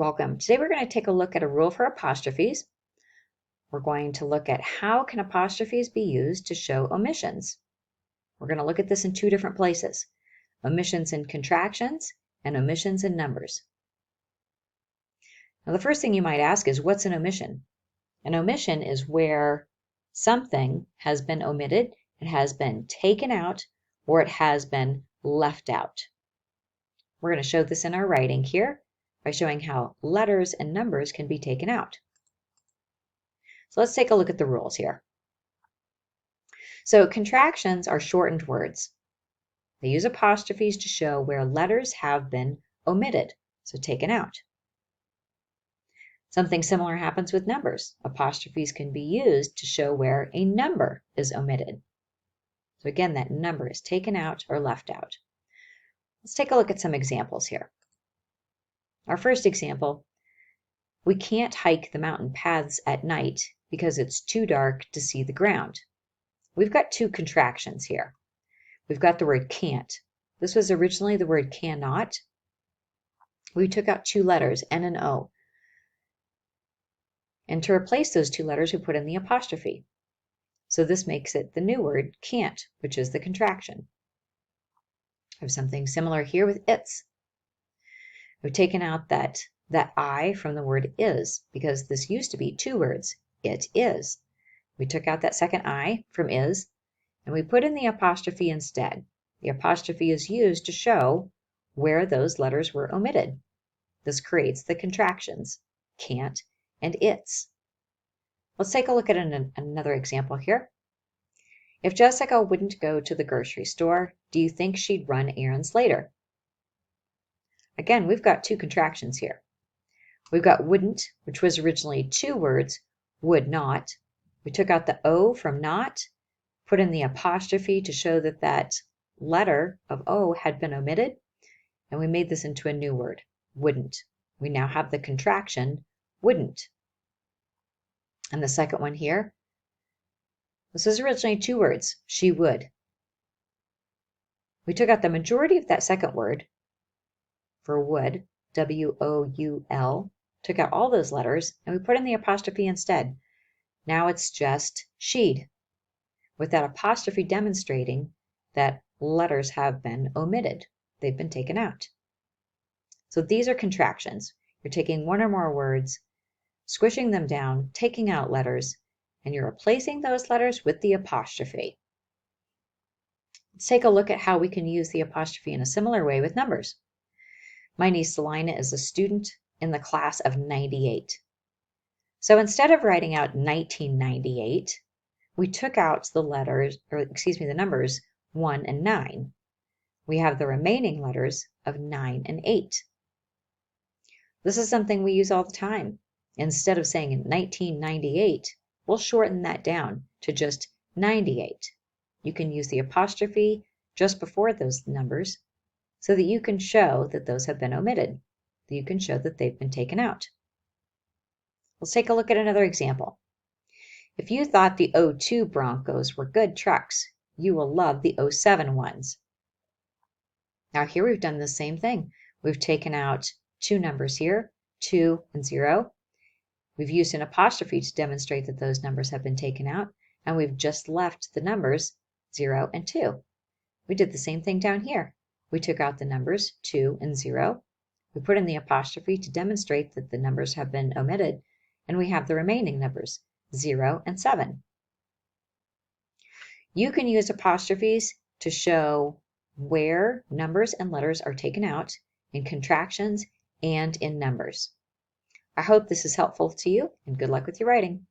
Welcome. Today we're going to take a look at a rule for apostrophes. We're going to look at how can apostrophes be used to show omissions. We're going to look at this in two different places, omissions in contractions and omissions in numbers. Now the first thing you might ask is, what's an omission? An omission is where something has been omitted, it has been taken out, or it has been left out. We're going to show this in our writing here by showing how letters and numbers can be taken out. So let's take a look at the rules here. So contractions are shortened words. They use apostrophes to show where letters have been omitted, so taken out. Something similar happens with numbers. Apostrophes can be used to show where a number is omitted. So again, that number is taken out or left out. Let's take a look at some examples here. Our first example, we can't hike the mountain paths at night because it's too dark to see the ground. We've got two contractions here. We've got the word can't. This was originally the word cannot. We took out two letters, N and O. And to replace those two letters, we put in the apostrophe. So this makes it the new word can't, which is the contraction. I have something similar here with its. We've taken out that I from the word is, because this used to be two words, it is. We took out that second I from is, and we put in the apostrophe instead. The apostrophe is used to show where those letters were omitted. This creates the contractions, can't and its. Let's take a look at another example here. If Jessica wouldn't go to the grocery store, do you think she'd run errands later? Again, we've got two contractions here. We've got wouldn't, which was originally two words, would not. We took out the O from not, put in the apostrophe to show that that letter of O had been omitted, and we made this into a new word, wouldn't. We now have the contraction, wouldn't. And the second one here, this was originally two words, she would. We took out the majority of that second word for would, W-O-U-L, took out all those letters, and we put in the apostrophe instead. Now it's just she'd, with that apostrophe demonstrating that letters have been omitted. They've been taken out. So these are contractions. You're taking one or more words, squishing them down, taking out letters, and you're replacing those letters with the apostrophe. Let's take a look at how we can use the apostrophe in a similar way with numbers. My niece Selina is a student in the class of 98. So instead of writing out 1998, we took out the numbers 1 and 9. We have the remaining letters of 9 and 8. This is something we use all the time. Instead of saying 1998, we'll shorten that down to just 98. You can use the apostrophe just before those numbers so that you can show that those have been omitted, that you can show that they've been taken out. Let's take a look at another example. If you thought the 02 Broncos were good trucks, you will love the 07 ones. Now here we've done the same thing. We've taken out two numbers here, 2 and 0. We've used an apostrophe to demonstrate that those numbers have been taken out, and we've just left the numbers 0 and 2. We did the same thing down here. We took out the numbers 2 and 0. We put in the apostrophe to demonstrate that the numbers have been omitted, and we have the remaining numbers 0 and 7. You can use apostrophes to show where numbers and letters are taken out in contractions and in numbers. I hope this is helpful to you, and good luck with your writing.